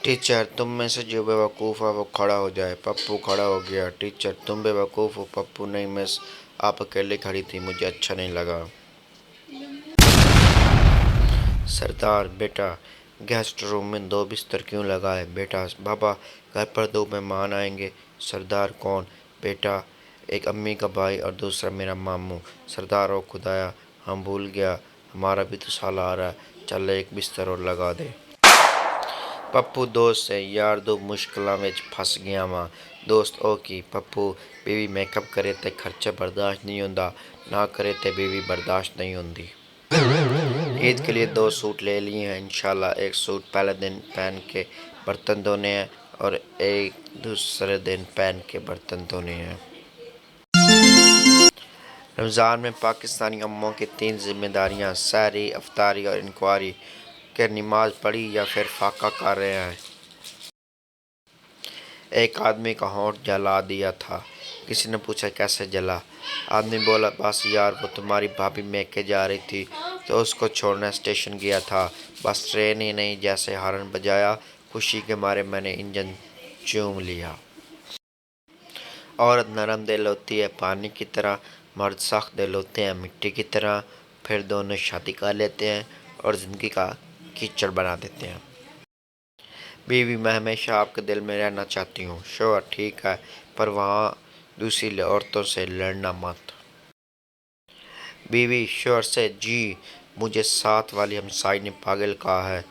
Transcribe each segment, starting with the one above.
Teacher, तुम में से जो बेवकूफ़ है वो खड़ा हो जाए। पप्पू खड़ा हो गया। टीचर, तुम बेवकूफ़ हो। पप्पू, नहीं मिस, आप अकेले खड़ी थी, मुझे अच्छा नहीं लगा। सरदार, बेटा गेस्ट रूम में दो बिस्तर क्यों लगाए? बेटा, बाबा घर पर दो मेहमान आएंगे। सरदार, कौन? बेटा, एक अम्मी का भाई और दूसरा मेरा मामू। सरदार, ओ खुदाया, हम भूल गया, हमारा भी तो साला आ रहा है, चल एक बिस्तर और लगा दे। पप्पू दोस्त से यार दो मुश्किलों में फंस गया वां। दोस्त ओ की पप्पू, बीवी मेकअप करे ते खर्चा बर्दाश्त नहीं होंदा, ना करे ते बीवी बर्दाश्त नहीं होंदी। ईद के लिए दो सूट ले लिए हैं इंशाल्लाह। एक सूट पहले दिन पहन के बर्तन धोने हैं और एक दूसरे दिन पहन के बर्तन धोने हैं। रमज़ान में पाकिस्तानी अम्मों की तीन जिम्मेदारियां, सहरी, अफ्तारी और इंक्वारी। क्या नमाज पढ़ी या फिर फाका कर रहे हैं? एक आदमी का होंठ जला दिया था। किसी ने पूछा, कैसे जला? आदमी बोला, बस यार, वो तुम्हारी भाभी मैके जा रही थी तो उसको छोड़ने स्टेशन गया था, बस ट्रेन ही नहीं, जैसे हॉर्न बजाया, खुशी के मारे मैंने इंजन चूम लिया। औरत नरम दिल होती है पानी की तरह, मर्द सख्त दिल होते हैं मिट्टी की तरह। फिर दोनों शादी कर लेते हैं और ज़िंदगी का कीचड़ बना देते हैं। बीवी, मैं हमेशा आपके दिल में रहना चाहती हूँ। शौहर, ठीक है, पर वहाँ दूसरी औरतों से लड़ना मत। बीवी शौहर से, जी, मुझे साथ वाली हमसाई ने पागल कहा है।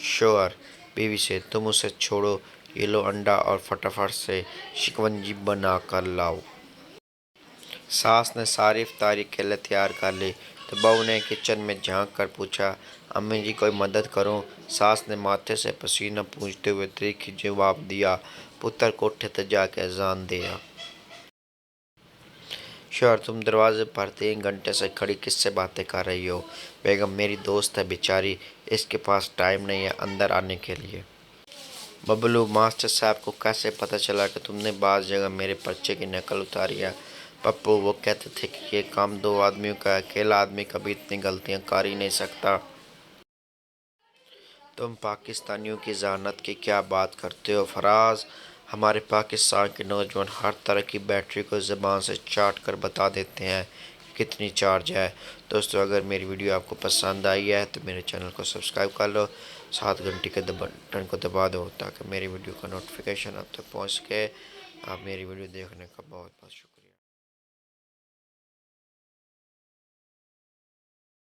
शौहर बीवी से, तुम उसे छोड़ो, ये लो अंडा और फटाफट से शिकंजी बना कर लाओ। सास ने सारी इफ्तारी केले तैयार कर ली तो बहू ने किचन में झांक कर पूछा, अम्मी जी कोई मदद करो? सास ने माथे से पसीना पूंछते हुए तीखी जवाब दिया, पुत्र कोठे तक जाके अजान दे आ। शौहर, तुम दरवाजे पर 3 घंटे से खड़ी किससे बातें कर रही हो? बेगम, मेरी दोस्त है बेचारी, इसके पास टाइम नहीं है अंदर आने के लिए। बबलू, मास्टर साहब को कैसे पता चला कि तुमने बाज़ जगह मेरे पर्चे की नकल उतारी है? पप्पू, वो कहते थे कि ये काम दो आदमियों का है, अकेला आदमी कभी इतनी गलतियां कर ही नहीं सकता। तुम पाकिस्तानियों की ज़हानत की क्या बात करते हो फराज? हमारे पाकिस्तान के नौजवान हर तरह की बैटरी को ज़बान से चाट कर बता देते हैं कि कितनी चार्ज है। दोस्तों, अगर मेरी वीडियो आपको पसंद आई है तो मेरे चैनल को सब्सक्राइब कर लो, 7 घंटे के बटन को दबा दो ताकि मेरी वीडियो का नोटिफिकेशन आप तक पहुँच सके। आप मेरी वीडियो देखने का बहुत बहुत शुक्रिया।